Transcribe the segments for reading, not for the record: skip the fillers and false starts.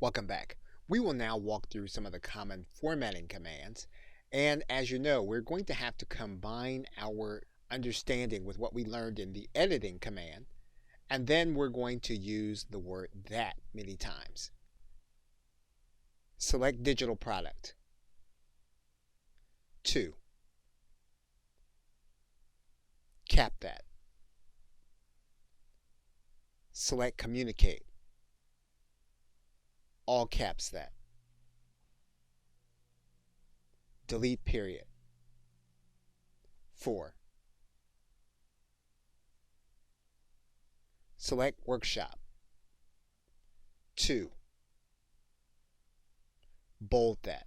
Welcome back. We will now walk through some of the common formatting commands. And as you know, we're going to have to combine our understanding with what we learned in the editing command. And then we're going to use the word that many times. Select digital product. 2. Cap that. Select communicate. All caps that. Delete period. 4. Select workshop. 2. Bold that.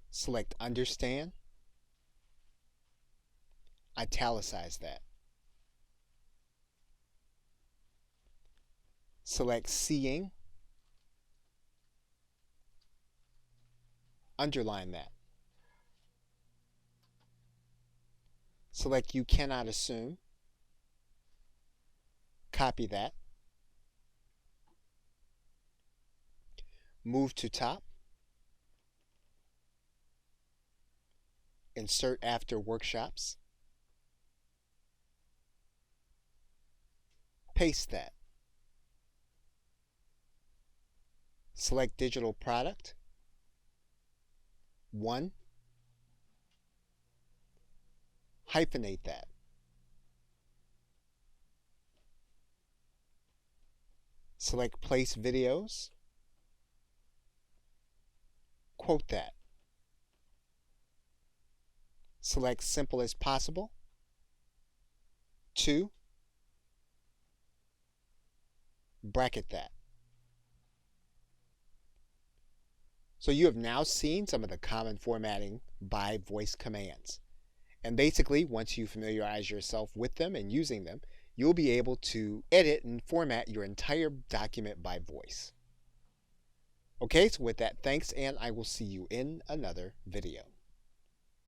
Select understand. Italicize that. Select seeing. Underline that. Select you cannot assume. Copy that. Move to top. Insert after workshops. Paste that. Select digital product. 1. Hyphenate that. Select place videos. Quote that. Select simple as possible. 2. Bracket that. So you have now seen some of the common formatting by voice commands. And basically, once you familiarize yourself with them and using them, you'll be able to edit and format your entire document by voice. Okay, so with that, thanks, and I will see you in another video.